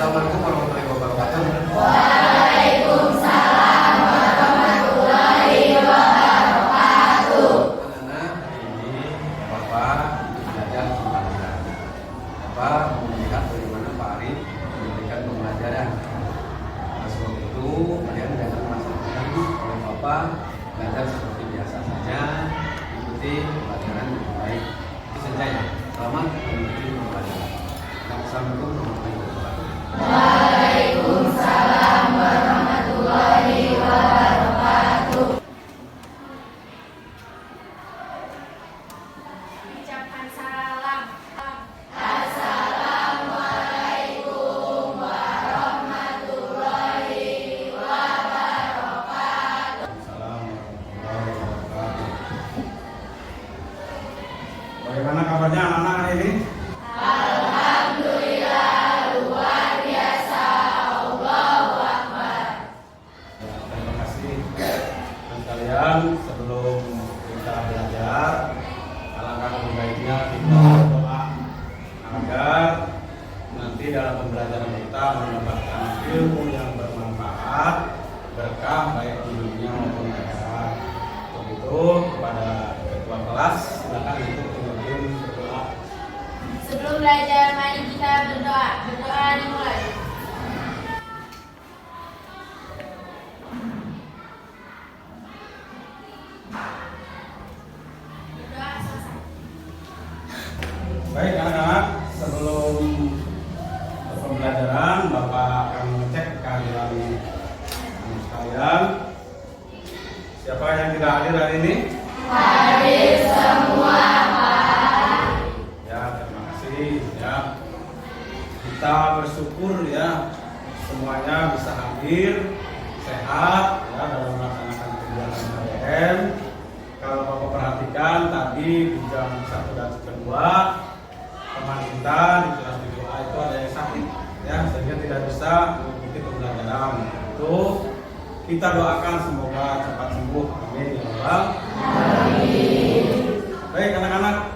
Assalamualaikum warahmatullahi wabarakatuh. Waalaikumsalam warahmatullahi wabarakatuh. Anak-anak, hari ini Bapak belajar tentang belajar. Bapak melihat bagaimana Pak Arif memberikan pembelajaran. Nah, sebab itu kalian jangan merasakan oleh Bapak belajar seperti biasa saja, ikuti pelajaran yang baik. Itu saja ya. Selamat mengikuti pembelajaran. Assalamualaikum warahmatullahi wabarakatuh. Waalaikumsalam warahmatullahi wabarakatuh. Ucapkan salam. Assalamualaikum warahmatullahi wabarakatuh. Bagaimana kabarnya anak-anak hari ini? Alhamdulillah luar biasa. Allahu Akbar. Ya, terima kasih. Dan kalian sebelum kita belajar, alangkah lebih baiknya kita berdoa agar nanti dalam pembelajaran kita mendapatkan ilmu yang bermanfaat, berkah baik di dunia maupun di akhirat. Untuk itu kepada ketua kelas silakan untuk memimpin berdoa. Sebelum belajar, mari kita berdoa. Berdoa dimulai. Berdoa selesai. Baik anak-anak, sebelum pembelajaran Bapak akan mengecek kehadiran anak sekalian. Siapa yang tidak hadir hari ini? Hadir semua, Pak. Ya, terima kasih ya. Kita bersyukur ya semuanya bisa hadir sehat ya dalam melaksanakan kegiatan KBM. Kalau Bapak perhatikan tadi di jam 1 dan 2 teman kita di kelas 2A itu ada yang sakit ya sehingga tidak bisa mengikuti pembelajaran. Itu kita doakan semoga cepat sembuh. Amin ya Allah. Amin. Baik anak-anak,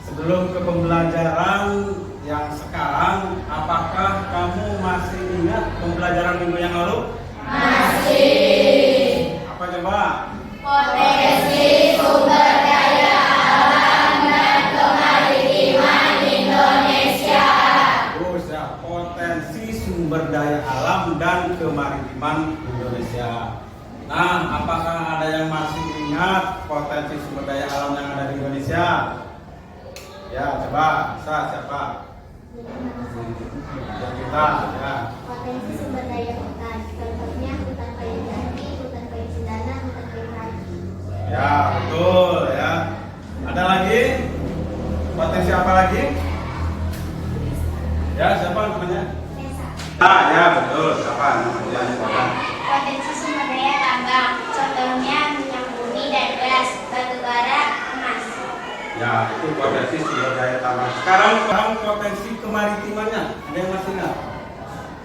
sebelum ke pembelajaran yang sekarang, apakah kamu masih ingat pembelajaran minggu yang lalu? Masih. Apa coba? Potensi sumber daya alam dan kemaritiman Indonesia. Terus ya, potensi sumber daya alam dan kemaritiman Indonesia. Nah, apakah ada yang masih ingat potensi sumber daya alam yang ada di Indonesia? Ya, coba, siapa? Yang kita, ya. Potensi sumber daya hutan, contohnya hutan kayu jati, hutan kayu cendana, hutan kayu padi. Ya, betul ya. Ada lagi? Potensi apa lagi? Ya, siapa namanya? Desa. Ya, betul. Siapa namanya? Potensi sumber daya tambang, contohnya minyak bumi dan gas, batu bara, emas. Ya, itu potensi sumber daya tambang. Sekarang potensi kemaritimannya. Ada yang masih ingat?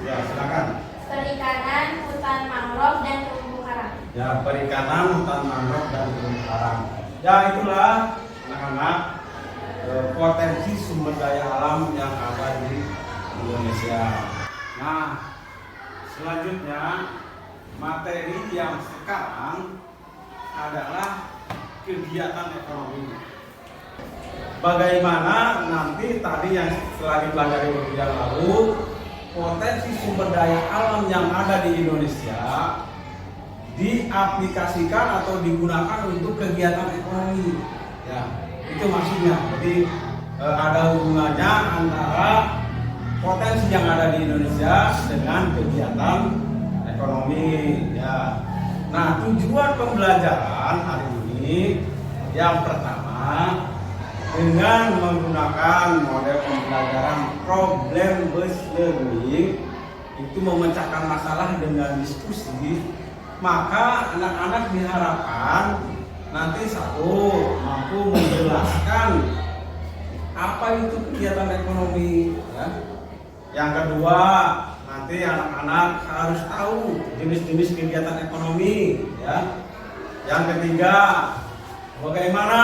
Ya, silakan. Perikanan, hutan mangrove dan terumbu karang. Ya, perikanan, hutan mangrove dan terumbu karang. Ya, itulah anak-anak potensi sumber daya alam yang ada di Indonesia. Nah, selanjutnya materi yang sekarang adalah kegiatan ekonomi. Bagaimana nanti tadi yang setelah dipelajari minggu yang lalu, potensi sumber daya alam yang ada di Indonesia diaplikasikan atau digunakan untuk kegiatan ekonomi. Ya, itu maksudnya. Jadi ada hubungannya antara potensi yang ada di Indonesia dengan kegiatan ekonomi. Ya. Nah, tujuan pembelajaran hari ini yang pertama dengan menggunakan model pembelajaran problem based learning itu memecahkan masalah dengan diskusi, maka anak-anak diharapkan nanti satu mampu menjelaskan apa itu kegiatan ekonomi ya. Yang kedua, nanti anak-anak harus tahu jenis-jenis kegiatan ekonomi ya. Yang ketiga, bagaimana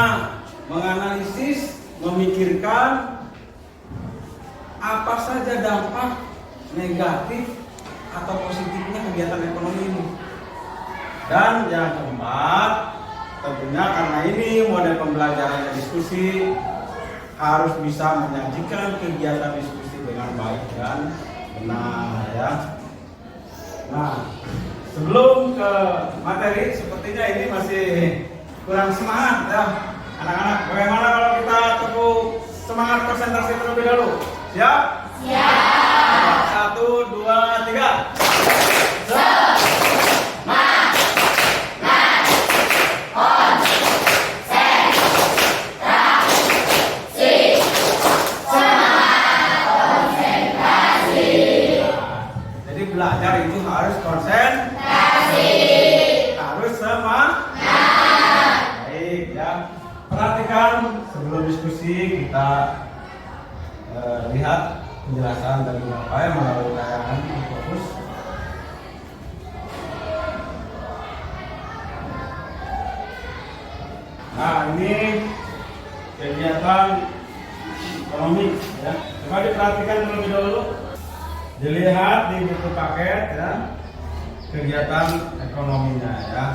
menganalisis, memikirkan apa saja dampak negatif atau positifnya kegiatan ekonomi ini. Dan yang keempat, tentunya karena ini model pembelajarannya diskusi, harus bisa menyajikan kegiatan diskusi dengan baik dan benar ya. Nah, sebelum ke materi, sepertinya ini masih kurang semangat ya anak-anak. Bagaimana kalau kita tepuk semangat konsentrasi terlebih dahulu? Siap? Siap. 1, 2, 3. Jadi belajar itu harus konsentrasi, harus semangat. Baik ya. Perhatikan sebelum diskusi kita lihat penjelasan dari Bapak yang melalui tayangan fokus. Nah, ini kegiatan ekonomi ya. Coba diperhatikan terlebih dahulu. Dilihat di buku paket ya. Kegiatan ekonominya ya.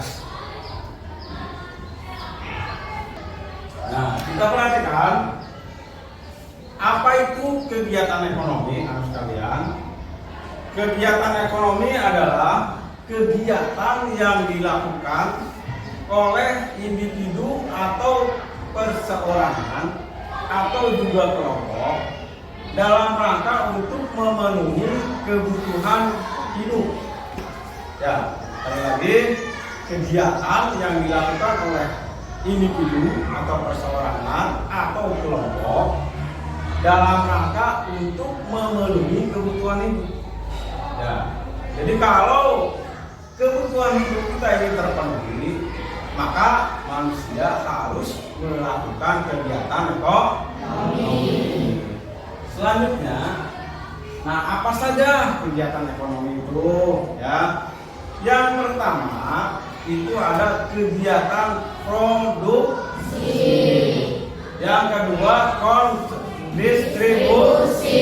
Nah, kita perhatikan apa itu kegiatan ekonomi, anak sekalian. Kegiatan ekonomi adalah kegiatan yang dilakukan oleh individu atau perseorangan atau juga kelompok dalam rangka untuk memenuhi kebutuhan hidup. Ya, sekali lagi, kegiatan yang dilakukan oleh individu atau perseorangan atau kelompok dalam rangka untuk memenuhi kebutuhan hidup. Ya, jadi kalau kebutuhan hidup kita ini terpenuhi, maka manusia harus melakukan kegiatan ekonomi. Selanjutnya, nah apa saja kegiatan ekonomi itu? Ya, yang pertama itu ada kegiatan produksi. Yang kedua distribusi.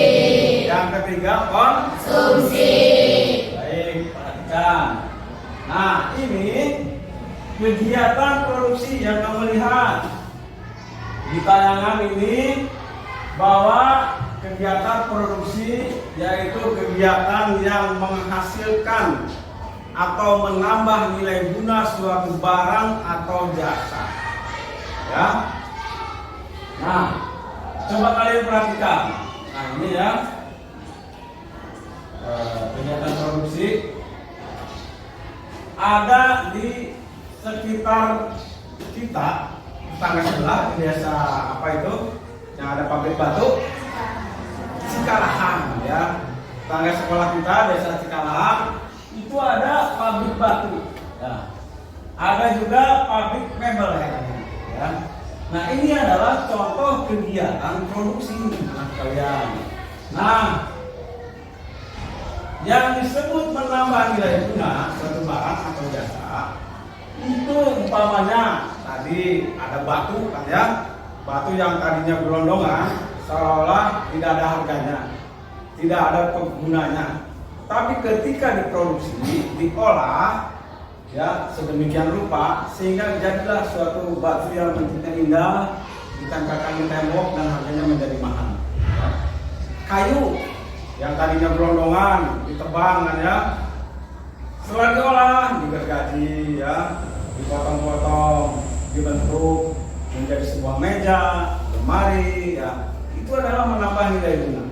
Yang ketiga konsumsi. Baik, perhatikan. Nah, ini kegiatan produksi yang kamu lihat di tayangan ini, bahwa kegiatan produksi yaitu kegiatan yang menghasilkan atau menambah nilai guna suatu barang atau jasa. Ya. Nah, coba kalian perhatikan. Nah, ini ya kegiatan produksi ada di sekitar kita, tetangga sebelah di desa apa itu yang ada pabrik batu, Cikalahan ya. Tetangga sekolah kita desa Cikalahan itu ada pabrik batu ya. Ada juga pabrik mebel ya. Nah, ini adalah contoh kegiatan produksi anak kalian. Nah, yang disebut menambah nilai guna suatu barang atau jasa itu umpamanya tadi ada batu kan ya, batu yang tadinya gelondongan seolah-olah tidak ada harganya, tidak ada penggunanya, tapi ketika diproduksi, diolah ya sedemikian rupa sehingga jadilah suatu batu yang bentuknya indah, ditempelkan di tembok dan harganya menjadi mahal. Ya. Kayu yang tadinya gelondongan ditebang kan ya, setelah diolah digergaji ya, dipotong-potong, dibentuk menjadi sebuah meja, lemari ya, itu adalah menambah nilai guna.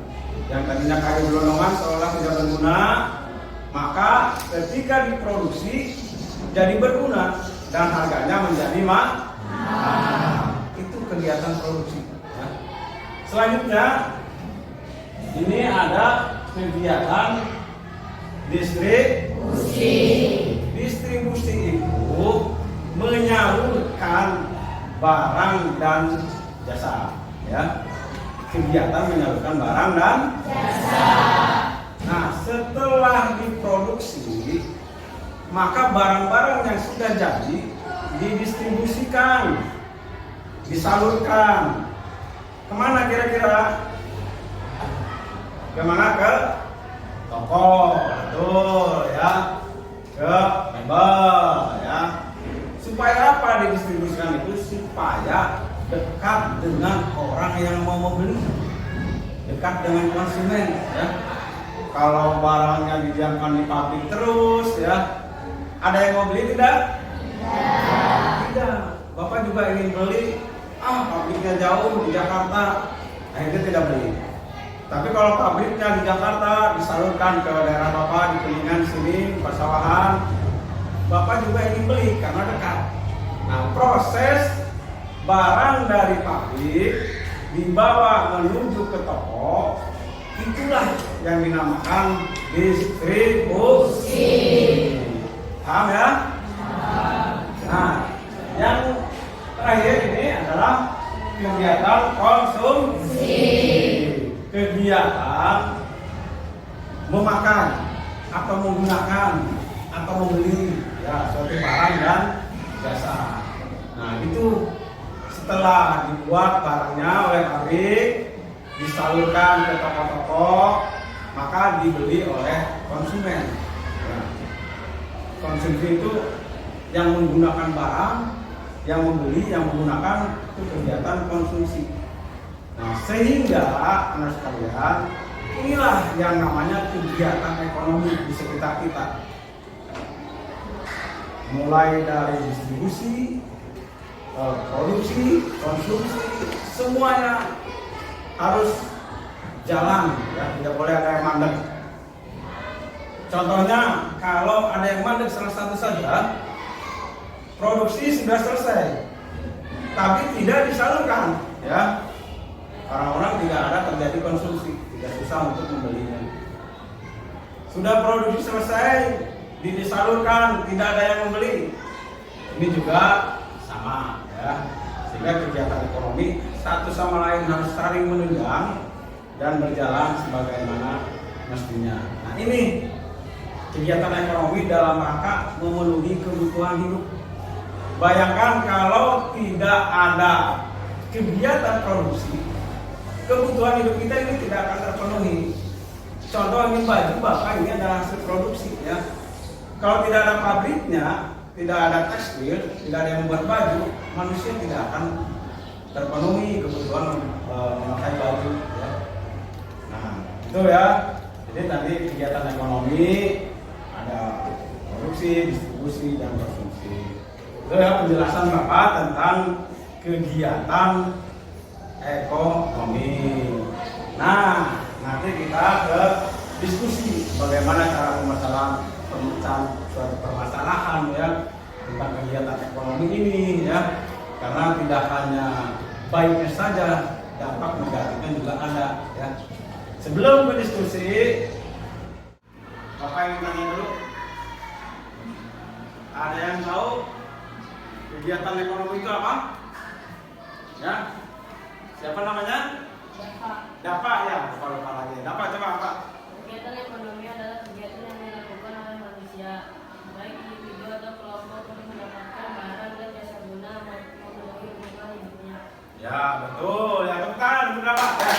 Yang tadinya kayu gelondongan seolah tidak berguna, maka ketika diproduksi jadi berguna dan harganya menjadi mahal. Itu kegiatan produksi ya. Selanjutnya ini ada kegiatan distribusi. Distribusi itu menyalurkan barang dan jasa ya. Kegiatan menyalurkan barang dan jasa. Nah, setelah diproduksi, maka barang-barang yang sudah jadi didistribusikan, disalurkan. Kemana kira-kira? Kemana? Ke toko, betul ya, ke mebel ya. Supaya apa didistribusikan itu? Supaya dekat dengan orang yang mau membeli, dekat dengan konsumen ya. Kalau barangnya didiamkan di pabrik terus ya, ada yang mau beli tidak? Tidak. Bapak juga ingin beli, pabriknya jauh di Jakarta, akhirnya tidak beli. Tapi kalau pabriknya di Jakarta disalurkan ke daerah Bapak di Kuningan sini, persawahan, Bapak juga ingin beli karena dekat. Nah, proses barang dari pabrik dibawa menuju ke toko, itulah yang dinamakan distribusi. Paham ya? Nah, yang terakhir ini adalah kegiatan konsumsi. Kegiatan memakan atau menggunakan atau membeli ya suatu barang dan jasa. Nah, itu setelah dibuat barangnya oleh pabrik, disalurkan ke toko-toko, maka dibeli oleh konsumen. Nah, konsumsi itu yang menggunakan barang, yang membeli, yang menggunakan, itu kegiatan konsumsi. Nah, sehingga anak sekalian, inilah yang namanya kegiatan ekonomi di sekitar kita. Mulai dari distribusi, produksi, konsumsi, semuanya harus jalan ya, tidak boleh ada yang mandek. Contohnya, kalau ada yang mandek salah satu saja, produksi sudah selesai, tapi tidak disalurkan ya. Orang-orang tidak ada terjadi konsumsi, tidak susah untuk membelinya. Sudah produksi selesai, disalurkan, tidak ada yang membeli. Ini juga sama ya. Sehingga kegiatan ekonomi satu sama lain harus saling menunjang dan berjalan sebagaimana mestinya. Nah, ini kegiatan ekonomi dalam rangka memenuhi kebutuhan hidup. Bayangkan kalau tidak ada kegiatan produksi, kebutuhan hidup kita ini tidak akan terpenuhi. Contoh ini baju Bapak, ini adalah hasil produksi ya. Kalau tidak ada pabriknya, tidak ada tekstil, tidak ada yang membuat baju, manusia tidak akan terpenuhi kebutuhan memakai baju ya. Nah, itu ya. Jadi tadi kegiatan ekonomi ada produksi, distribusi, dan konsumsi. Itu ya penjelasan Bapak tentang kegiatan ekonomi. Nah, nanti kita ke diskusi bagaimana cara pemecahan suatu permasalahan ya tentang kegiatan ekonomi ini ya. Karena tidak hanya baiknya saja, dampak negatifnya juga ada ya. Sebelum ke diskusi, Bapak yang tanya dulu. Ada yang tahu kegiatan ekonomi itu apa? Ya. Siapa namanya? Dapa ya, lupa lagi. Dapa coba apa? Kegiatan ekonomi adalah kegiatan yang dilakukan oleh manusia, baik individu atau kelompok untuk mendapatkan barang dan jasa guna memenuhi kebutuhan hidupnya. Ya betul, ya tekan berapa? Ya.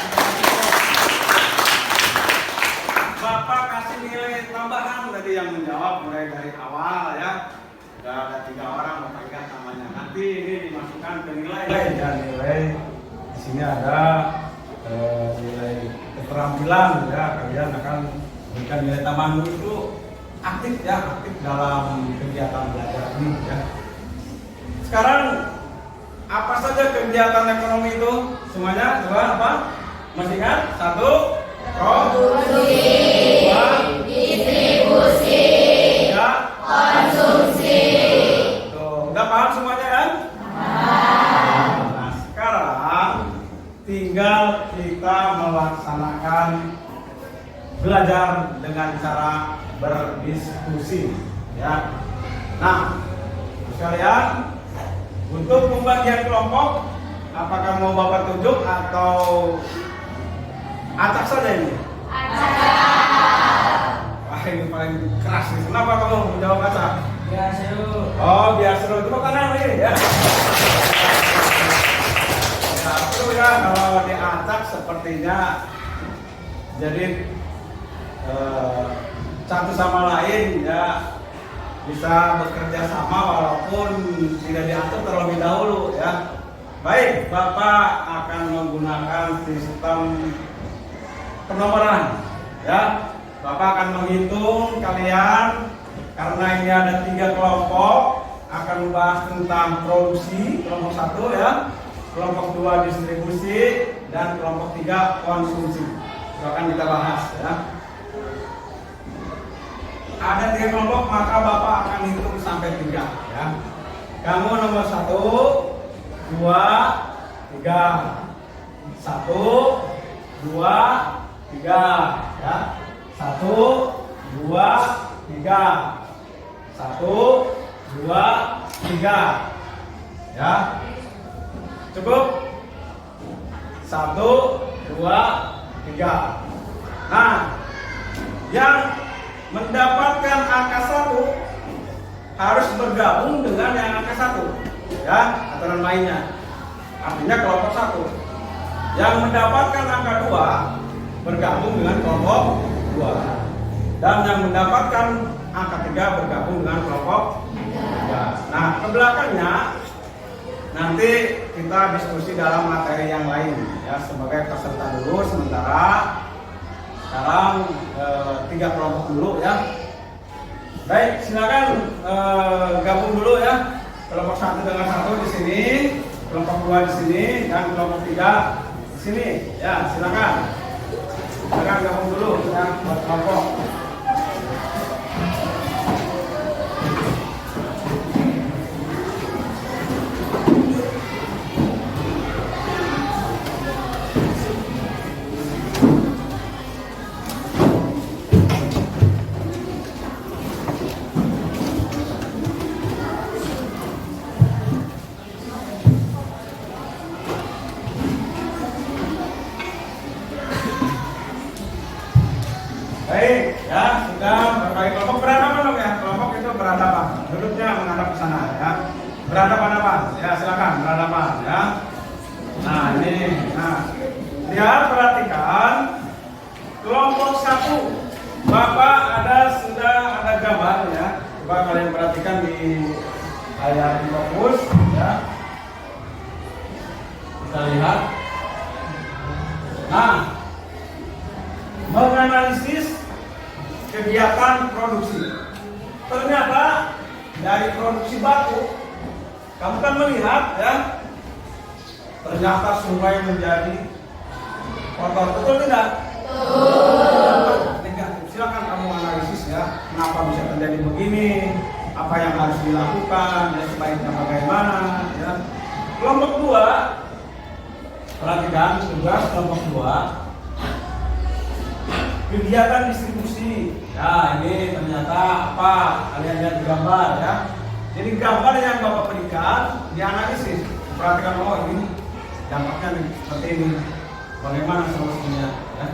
Bapak kasih nilai tambahan tadi yang menjawab mulai dari awal ya. Sudah ada 3 orang Bapak ingat namanya. Nanti ini dimasukkan ke nilai. Ya nilai. Di sini ada nilai keterampilan ya, kalian akan memberikan nilai tambahan itu aktif ya, aktif dalam kegiatan belajar ini ya. Sekarang apa saja kegiatan ekonomi itu? Semuanya coba apa? Masih ingat? 1, produksi, 2, distribusi, 3, konsumsi. Tuh, udah paham semuanya kan? Nah, sekarang tinggal kita melaksanakan belajar dengan cara berdiskusi ya. Nah, sekalian, untuk pembagian kelompok, apakah mau Bapak tunjuk atau acak saja ini? Acak. Wah, ini paling keras nih. Kenapa kamu menjawab acak? Biar seru. Oh, biar seru. Tepuk tangan nih ya. Satu ya, kalau diacak sepertinya Jadi satu sama lain ya bisa bekerja sama walaupun tidak diatur terlebih dahulu ya. Baik, Bapak akan menggunakan sistem penomoran ya. Bapak akan menghitung kalian karena ini ada 3 kelompok, akan membahas tentang produksi kelompok 1 ya, kelompok 2 distribusi, dan kelompok 3 konsumsi. Itu akan kita bahas ya. Ada 3 kelompok, maka Bapak akan hitung sampai 3 ya. Kamu nomor 1, 2, 3. 1, 2, 3 ya. 1, 2, 3. 1, 2, 3 ya. Cukup? 1, 2, 3. Nah, yang mendapatkan angka 1 harus bergabung dengan yang angka 1 ya, aturan mainnya. Artinya kelompok 1 yang mendapatkan angka 2 bergabung dengan kelompok 2, dan yang mendapatkan angka 3 bergabung dengan kelompok 3. Nah, ke belakangnya nanti kita diskusi dalam materi yang lain ya, sebagai peserta dulu sementara. Sekarang 3 kelompok dulu ya. Baik, silakan gabung dulu ya. Kelompok 1 dengan 1 di sini, kelompok 2 di sini, dan kelompok 3 di sini. Ya, silakan. Silakan gabung dulu ya buat kelompok. Baik, ya sudah berbagai kelompok berhadapan dong ya. Kelompok itu berhadapan, duduknya menghadap ke sana ya. Berhadapan-hadapan, ya silakan berhadapan ya. Nah ini, lihat perhatikan kelompok 1. Bapak sudah ada gambar ya. Coba kalian perhatikan di layar di fokus ya. Kita lihat. Nah, menganalisis kegiatan produksi. Ternyata dari produksi batu, kamu kan melihat ya, ternyata sungai menjadi kotor. Betul tidak? Betul. Negatif. Silakan kamu analisis ya, kenapa bisa terjadi begini, apa yang harus dilakukan, dan sebaiknya bagaimana ya. Kelompok 2, perhatikan tugas kelompok 2. Kegiatan distribusi. Ya, ini ternyata apa? Kalian lihat di gambar ya. Jadi gambar yang Bapak berikan dianalisis. Perhatikan, oh ini dampaknya seperti ini. Bagaimana solusinya ya.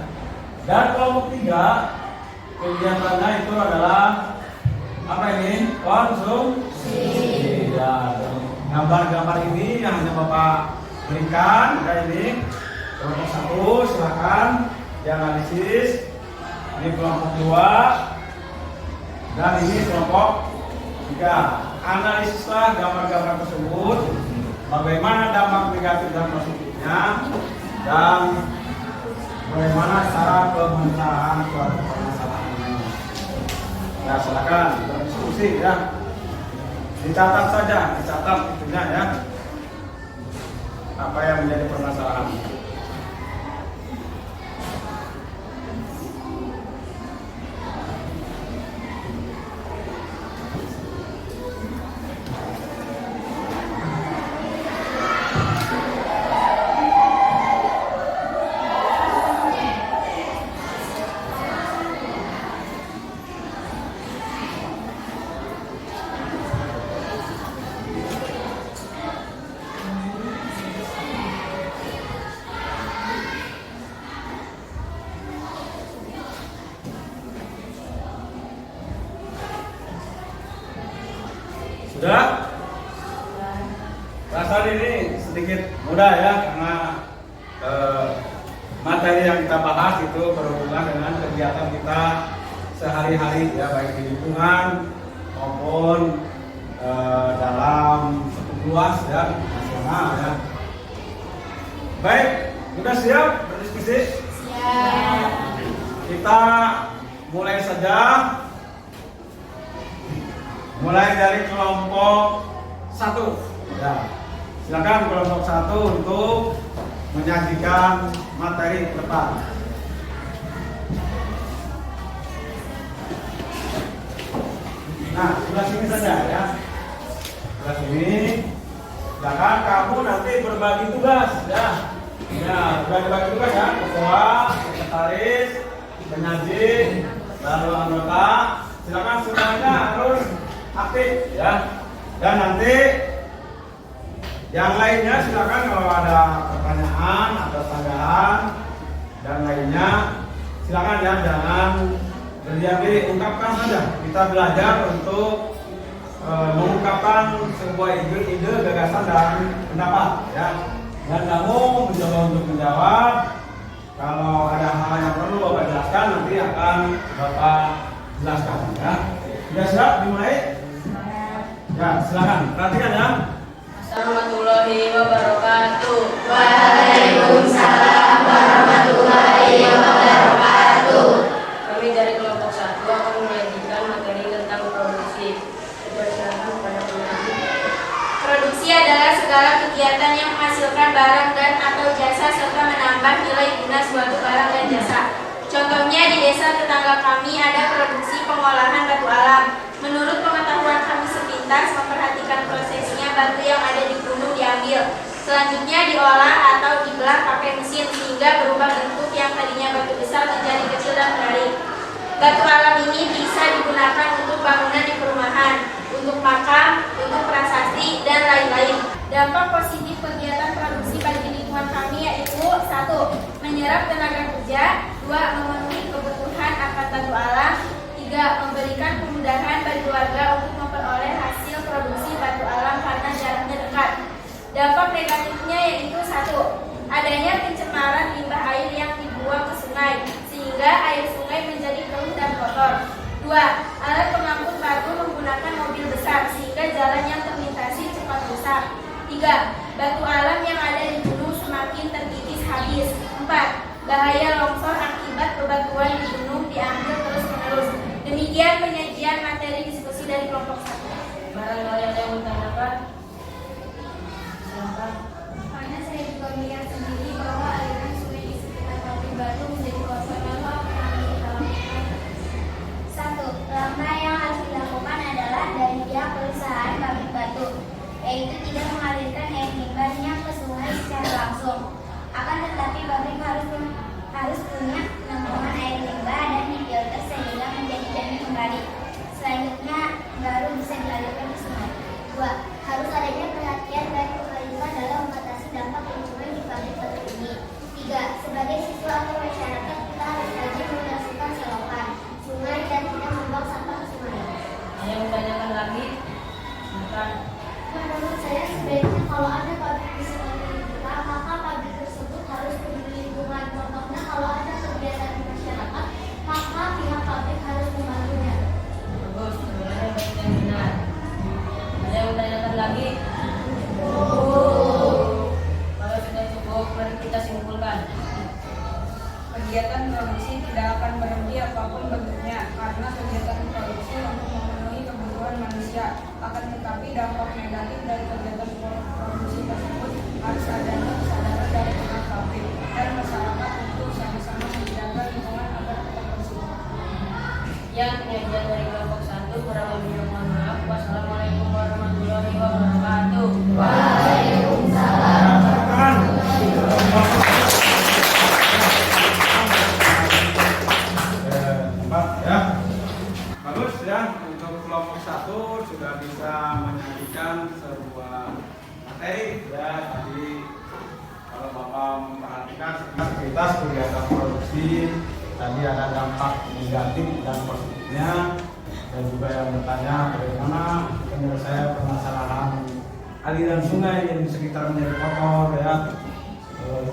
Dan kelompok 3 kegiatannya itu adalah apa ini? Konsumsi. Ya, gambar-gambar ini yang hanya Bapak berikan ya ini. Kelompok 1 silakan dianalisis. Ini kelompok 2 dan ini kelompok 3. Analisislah gambar-gambar tersebut, bagaimana dampak negatif dan positifnya, dan bagaimana cara pemecahan suatu permasalahan ini. Ya silakan berdiskusi ya. Dicatat saja, dicatat itunya ya. Apa yang menjadi permasalahan. Sudah? Rasanya ini sedikit mudah ya, karena materi yang yang kita bahas itu berhubungan dengan kegiatan kita sehari-hari ya, baik di lingkungan maupun dalam sekup luas ya, nasional ya. Baik, sudah siap berdiskusi? Siap. Kita mulai saja. Mulai dari kelompok 1. Ya. Silakan kelompok 1 untuk menyajikan materi ke depan. Nah, sebelah sini saja ya. Sebelah sini. Silakan kamu nanti berbagi tugas ya. Ya, berbagi tugas ya. Ketua, sekretaris, penyaji, lalu anggota. Silakan semuanya harus aktif ya. Dan nanti yang lainnya silakan kalau ada pertanyaan atau tanggapan dan lainnya silakan ya, jangan berdiam diri, ungkapkan saja. Kita belajar untuk mengungkapkan sebuah ide, gagasan dan pendapat ya. Dan kamu mencoba untuk menjawab. Kalau ada hal yang perlu Bapak jelaskan nanti akan Bapak jelaskan ya. Sudah siap dimulai? Ya, silakan. Perhatikan ya. Assalamualaikum warahmatullahi wabarakatuh. Waalaikumsalam warahmatullahi wabarakatuh. Kami dari kelompok 1 akan menyajikan materi tentang produksi. Dipersilakan kepada penyaji. Produksi adalah segala kegiatan yang menghasilkan barang dan atau jasa serta menambah nilai guna suatu barang dan jasa. Contohnya di desa tetangga kami ada produksi pengolahan batu alam. Menurut pengetahuan kami sepintas, memperhatikan prosesnya, batu yang ada di gunung diambil. Selanjutnya diolah atau dibelah pakai mesin sehingga berubah bentuk yang tadinya batu besar menjadi kecil dan menarik. Batu alam ini bisa digunakan untuk bangunan di perumahan, untuk makam, untuk prasasti, dan lain-lain. Dampak positif kegiatan produksi bagi lingkungan kami yaitu 1. Menyerap tenaga kerja, 2. Memenuhi kebutuhan akan batu alam, 3. Memberikan kemudahan bagi warga untuk memperoleh hasil produksi batu alam karena jaraknya dekat. Dampak negatifnya yaitu 1. Adanya pencemaran limbah air yang dibuang ke sungai, sehingga air sungai menjadi keruh dan kotor. 2. Alat pengangkut batu menggunakan mobil besar, sehingga jalan yang terlintasi cepat rusak. 3. Batu alam yang ada di gunung semakin terkikis habis. 4. Bahaya longsor akibat bebatuan di gunung diambil terus-menerus. Demikian penyajian materi diskusi dari kelompok 1. Barangkali ada yang bertanyakan? Silakan. Karena saya juga melihat sendiri bahwa aliran sungai di sekitar pabrik batu menjadi kotor. Lalu apa yang harus kita lakukan? 1. Langkah yang harus dilakukan adalah dari pihak perusahaan pabrik batu, yaitu tidak mengalirkan air limbahnya ke sungai secara langsung. Akan tetapi pabrik harus punya penampungan air limbah dan difilter sehingga menjadi jernih kembali. Selanjutnya baru bisa dialirkan ke sungai. 2. Harus adanya perhatian dari pemerintah dalam mengatasi dampak lingkungan di pabrik batu ini. 3. Sebagai siswa atau masyarakat kita harus rajin membersihkan selokan, sungai dan tidak membuang sampah ke sungai. Ada yang bertanyakan lagi? Silakan. Menurut saya sebaiknya kalau ada pabrik di sekitar kita, maka pabrik tersebut harus peduli lingkungan. Contohnya kalau ada kegiatan di masyarakat, maka pihak pabrik harus membantunya. Bagus, sebenarnya baik dan benar. Ada yang bertanyakan lagi? Kalau sudah cukup, mari kita simpulkan. Kegiatan produksi tidak akan berhenti apapun bentuknya, karena kegiatan produksi untuk memenuhi kebutuhan manusia. Akan tetapi dampak negatif dari kegiatan produksi tersebut harus adanya kesadaran dari pihak pabrik dan masyarakat untuk sama-sama menjaga lingkungan agar tetap bersih. Yang penyajian dari kelompok 1 kurang lebihnya mohon maaf. Wassalamualaikum warahmatullahi wabarakatuh. Waalaikumsalam. Ya. Bagus ya, untuk kelompok 1 sudah bisa menyajikan sebuah materi ya. Tadi kalau Bapak memperhatikan aktivitas kegiatan produksi, tadi ada dampak negatif dan positifnya, dan juga yang bertanya bagaimana penyelesaian permasalahan aliran sungai yang di sekitar menjadi kotor ya,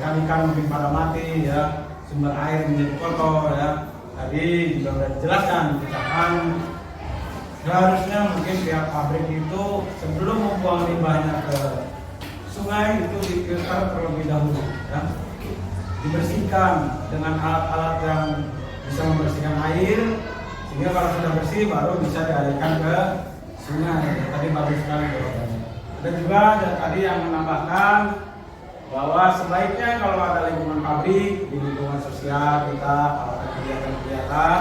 ikan-ikan mungkin pada mati ya. sumber air menjadi kotor ya. Tadi juga sudah dijelaskan, misalkan seharusnya mungkin pihak pabrik itu sebelum membuang limbahnya ke sungai itu difilter terlebih dahulu ya. Dibersihkan dengan alat-alat yang bisa membersihkan air, sehingga kalau sudah bersih baru bisa dialirkan ke sungai. Tadi bagus sekali jawabannya. Ada juga tadi yang menambahkan bahwa sebaiknya kalau ada lingkungan pabrik, di lingkungan sosial kita, kalau ada kegiatan-kegiatan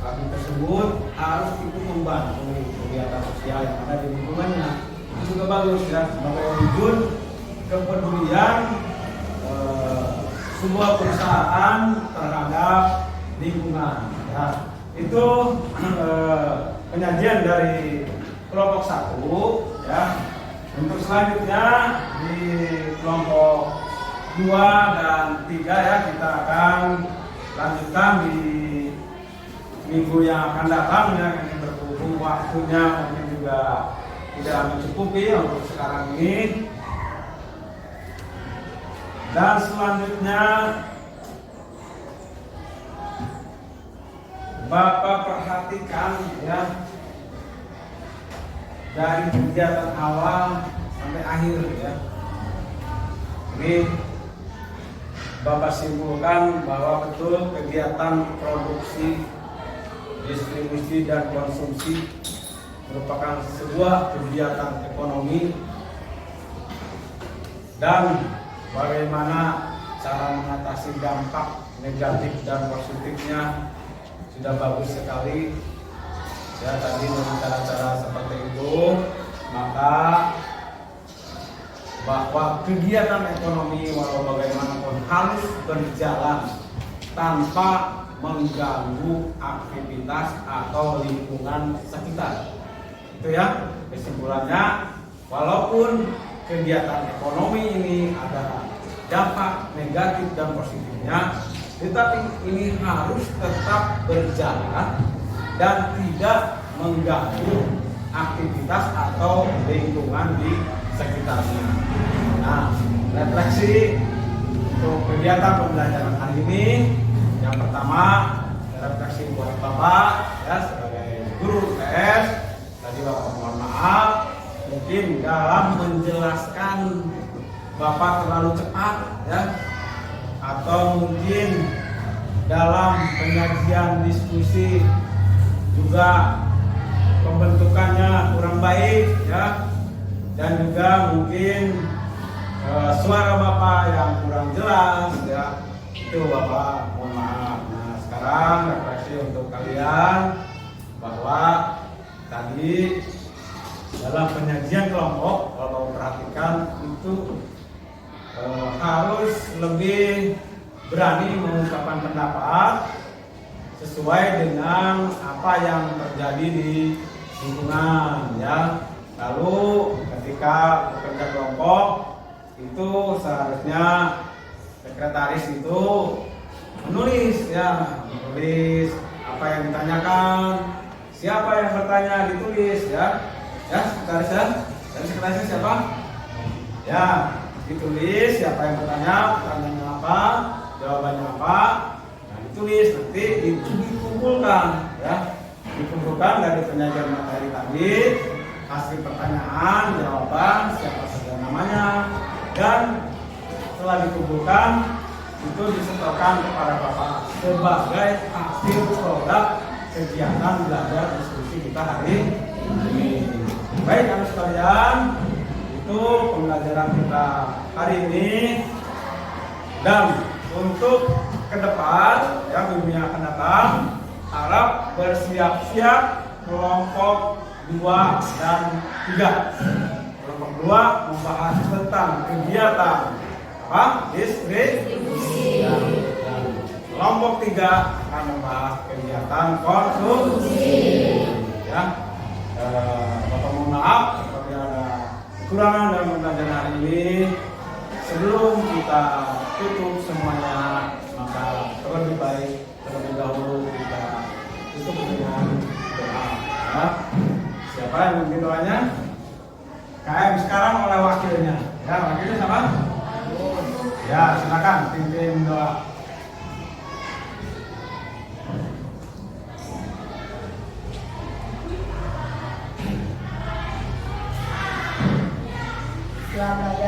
pabrik tersebut harus ikut membantu kegiatan sosial yang ada di lingkungannya. Itu juga bagus ya, sebagai wujud kepedulian sebuah perusahaan terhadap lingkungan. Ya. Itu penyajian dari kelompok 1 ya. Untuk selanjutnya di kelompok 2 dan 3 ya, kita akan lanjutkan di minggu yang akan datang ya. Ini berhubung waktunya mungkin juga tidak mencukupi untuk sekarang ini. Dan selanjutnya Bapak perhatikan ya, dari kegiatan awal sampai akhir ya. Ini Bapak simpulkan bahwa betul kegiatan produksi, distribusi dan konsumsi merupakan sebuah kegiatan ekonomi, dan bagaimana cara mengatasi dampak negatif dan positifnya sudah bagus sekali ya. Tadi dengan cara-cara seperti itu, maka bahwa kegiatan ekonomi walau bagaimanapun harus berjalan tanpa mengganggu aktivitas atau lingkungan sekitar. Itu ya kesimpulannya, walaupun kegiatan ekonomi ini ada dampak negatif dan positifnya, tetapi ini harus tetap berjalan dan tidak mengganggu aktivitas atau lingkungan di sekitarnya. Nah, refleksi untuk kegiatan pembelajaran hari ini, yang pertama refleksi buat Bapak ya sebagai guru PS. Tadi Bapak mohon maaf, mungkin dalam menjelaskan Bapak terlalu cepat ya, atau mungkin dalam penyajian diskusi juga pembentukannya kurang baik ya, dan juga mungkin suara Bapak yang kurang jelas ya, itu Bapak mohon maaf. Nah, sekarang refleksi untuk kalian bahwa tadi dalam penyajian kelompok, kalau perhatikan itu harus lebih berani mengungkapkan pendapat sesuai dengan apa yang terjadi di lingkungan ya. Lalu ketika bekerja kelompok itu seharusnya sekretaris itu menulis apa yang ditanyakan, siapa yang bertanya ditulis ya sekretaris ya. Dan sekretarisnya siapa ya, ditulis siapa yang bertanya, pertanyaannya apa, jawabannya apa, nah ditulis, nanti dikumpulkan ya, dikumpulkan dari penyajian materi tadi, hasil pertanyaan, jawaban, siapa saja namanya, dan setelah dikumpulkan itu disetorkan kepada Bapak sebagai hasil produk kegiatan belajar diskusi kita hari ini. Baik anak sekalian, itu pembelajaran kita hari ini. Dan untuk ke depan ya, minggu yang akan datang, harap bersiap-siap kelompok 2 dan 3. Kelompok 2 membahas tentang kegiatan distribusi, dan kelompok 3 akan membahas kegiatan konsumsi ya. Bapak mohon maaf apabila ada kekurangan dalam pembelajaran hari ini. Sebelum kita tutup semuanya, maka terlebih baik terlebih dahulu kita tutup dengan doa ya. Siapa yang memimpin doanya? KM sekarang oleh wakilnya ya. Wakilnya siapa? Ya, silakan pimpin doa. Setelah belajar